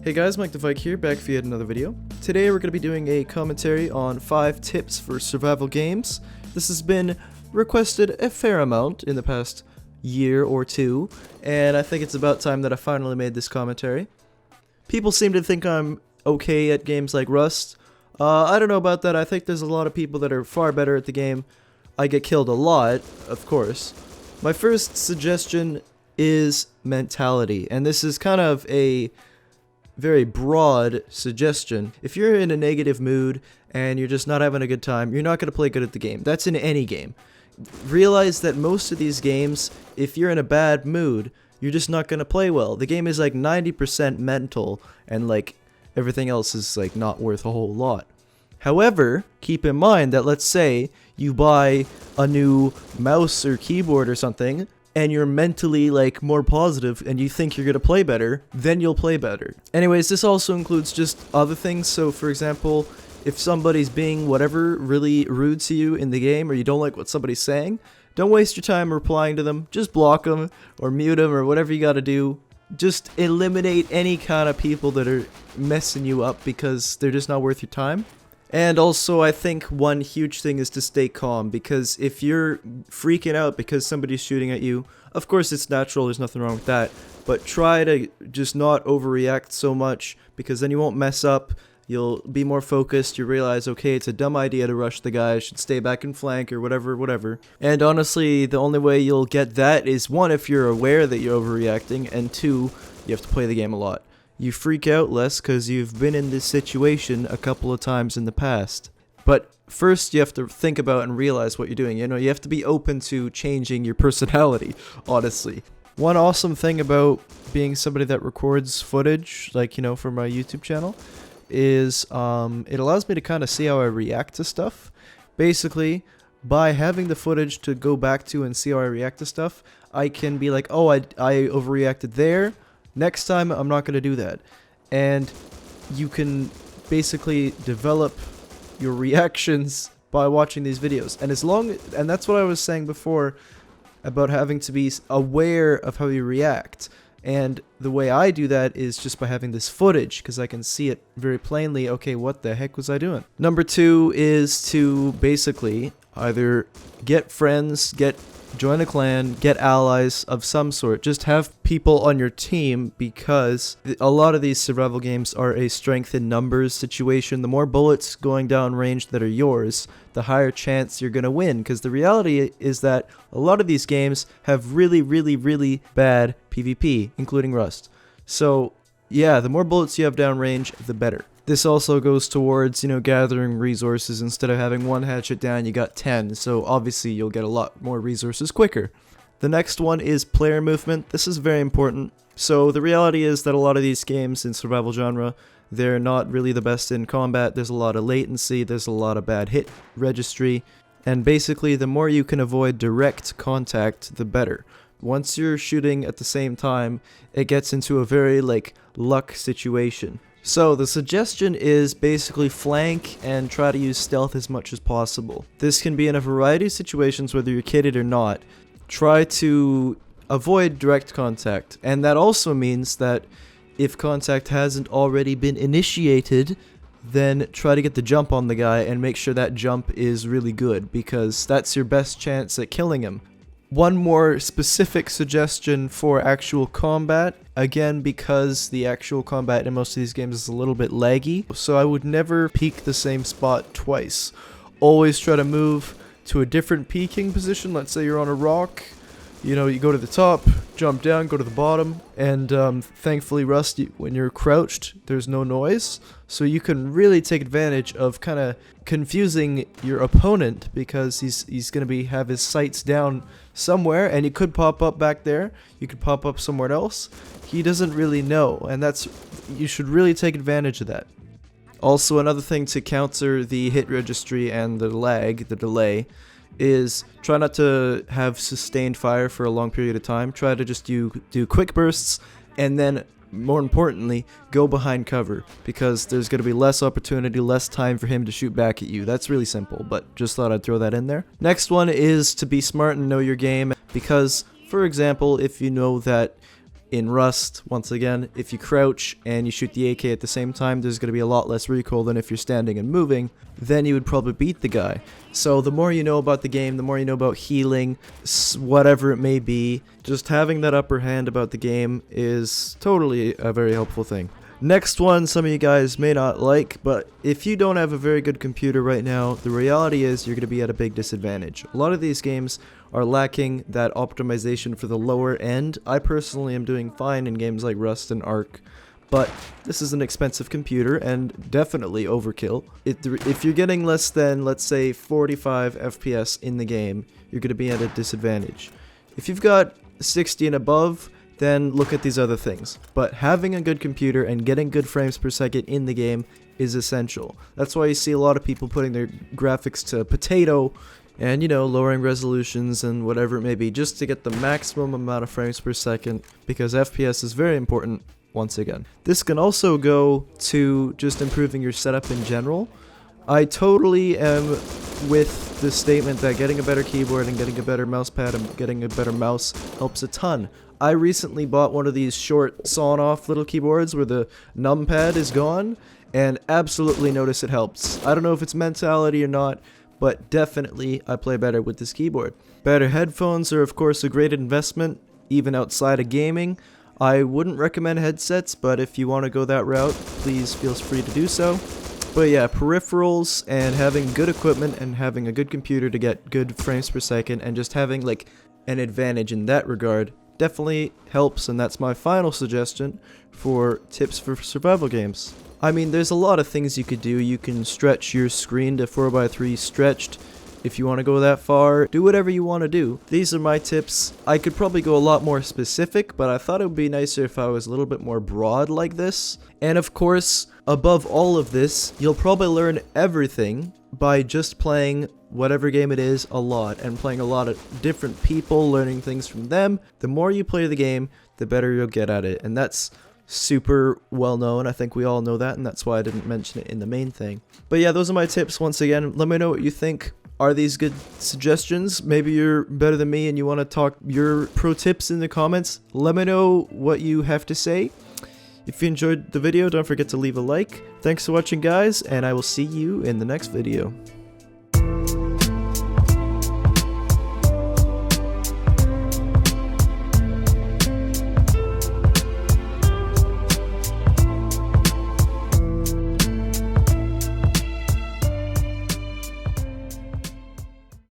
Hey guys, Mike the Viking here, back for yet another video. Today we're going to be doing a commentary on 5 tips for survival games. This has been requested a fair amount in the past year or two, and I think it's about time that I finally made this commentary. People seem to think I'm okay at games like Rust. I don't know about that. I think there's a lot of people that are far better at the game. I get killed a lot, of course. My first suggestion is mentality, and this is kind of a very broad suggestion. If you're in a negative mood and you're just not having a good time, you're not going to play good at the game. That's in any game. Realize that most of these games, if you're in a bad mood, you're just not going to play well. The game is like 90% mental, and like everything else is like not worth a whole lot. However, keep in mind that let's say you buy a new mouse or keyboard or something, and you're mentally like more positive and you think you're gonna play better, then you'll play better. Anyways, this also includes just other things. So for example, if somebody's being whatever really rude to you in the game, or you don't like what somebody's saying, don't waste your time replying to them. Just block them or mute them or whatever you gotta do. Just eliminate any kind of people that are messing you up because they're just not worth your time. And also, I think one huge thing is to stay calm, because if you're freaking out because somebody's shooting at you, of course it's natural, there's nothing wrong with that, but try to just not overreact so much, because then you won't mess up, you'll be more focused, you realize, okay, it's a dumb idea to rush the guy, I should stay back and flank or whatever. And honestly, the only way you'll get that is, one, if you're aware that you're overreacting, and two, you have to play the game a lot. You freak out less because you've been in this situation a couple of times in the past. But first you have to think about and realize what you're doing. You know, you have to be open to changing your personality, honestly. One awesome thing about being somebody that records footage, like, you know, for my YouTube channel, is it allows me to kind of see how I react to stuff. Basically, by having the footage to go back to and see how I react to stuff, I can be like, oh, I overreacted there. Next time, I'm not going to do that. And you can basically develop your reactions by watching these videos. And that's what I was saying before about having to be aware of how you react. And the way I do that is just by having this footage, because I can see it very plainly. Okay, what the heck was I doing? Number 2 is to basically either get friends, join a clan, get allies of some sort. Just have people on your team, because a lot of these survival games are a strength in numbers situation. The more bullets going down range that are yours, the higher chance you're going to win, because the reality is that a lot of these games have really bad PvP, including Rust. So yeah, the more bullets you have downrange, the better. This also goes towards, you know, gathering resources. Instead of having one hatchet down, you got 10, so obviously you'll get a lot more resources quicker. The next one is player movement. This is very important. So the reality is that a lot of these games in survival genre, they're not really the best in combat. There's a lot of latency, there's a lot of bad hit registry, and basically the more you can avoid direct contact, the better. Once you're shooting at the same time, it gets into a very, like, luck situation. So the suggestion is basically flank and try to use stealth as much as possible. This can be in a variety of situations, whether you're kitted or not. Try to avoid direct contact, and that also means that if contact hasn't already been initiated, then try to get the jump on the guy and make sure that jump is really good, because that's your best chance at killing him. One more specific suggestion for actual combat, again, because the actual combat in most of these games is a little bit laggy, so I would never peek the same spot twice. Always try to move to a different peeking position. Let's say you're on a rock, you know, you go to the top, jump down, go to the bottom, and thankfully Rust, when you're crouched, there's no noise, so you can really take advantage of kind of confusing your opponent, because he's going to have his sights down somewhere, and he could pop up back there, you could pop up somewhere else, he doesn't really know, and you should really take advantage of that. Also, another thing to counter the hit registry and the lag, the delay, is try not to have sustained fire for a long period of time. Try to just do quick bursts, and then more importantly, go behind cover, because there's going to be less opportunity, less time for him to shoot back at you. That's really simple, but just thought I'd throw that in there. Next one is to be smart and know your game, because, for example, if you know that In Rust, once again, if you crouch and you shoot the AK at the same time, there's going to be a lot less recoil than if you're standing and moving. Then you would probably beat the guy. So the more you know about the game, the more you know about healing, whatever it may be, just having that upper hand about the game is totally a very helpful thing. Next one, some of you guys may not like, but if you don't have a very good computer right now, the reality is you're going to be at a big disadvantage. A lot of these games are lacking that optimization for the lower end. I personally am doing fine in games like Rust and Ark, but this is an expensive computer and definitely overkill. If you're getting less than, let's say, 45 FPS in the game, you're going to be at a disadvantage. If you've got 60 and above, then look at these other things. But having a good computer and getting good frames per second in the game is essential. That's why you see a lot of people putting their graphics to potato and, you know, lowering resolutions and whatever it may be just to get the maximum amount of frames per second, because FPS is very important once again. This can also go to just improving your setup in general. I totally am with the statement that getting a better keyboard and getting a better mouse pad and getting a better mouse helps a ton. I recently bought one of these short sawn-off little keyboards where the numpad is gone, and absolutely notice it helps. I don't know if it's mentality or not, but definitely I play better with this keyboard. Better headphones are of course a great investment, even outside of gaming. I wouldn't recommend headsets, but if you want to go that route, please feel free to do so. But yeah, peripherals and having good equipment and having a good computer to get good frames per second and just having like an advantage in that regard definitely helps, and that's my final suggestion for tips for survival games. I mean, there's a lot of things you could do. You can stretch your screen to 4x3 stretched. If you want to go that far, do whatever you want to do. These are my tips. I could probably go a lot more specific, but I thought it would be nicer if I was a little bit more broad like this. And of course, above all of this, you'll probably learn everything by just playing whatever game it is a lot and playing a lot of different people, learning things from them. The more you play the game, the better you'll get at it, and that's super well known. I think we all know that, and that's why I didn't mention it in the main thing. But yeah, those are my tips. Once again, let me know what you think. Are these good suggestions? Maybe you're better than me and you want to talk your pro tips in the comments. Let me know what you have to say. If you enjoyed the video, don't forget to leave a like. Thanks for watching, guys, and I will see you in the next video.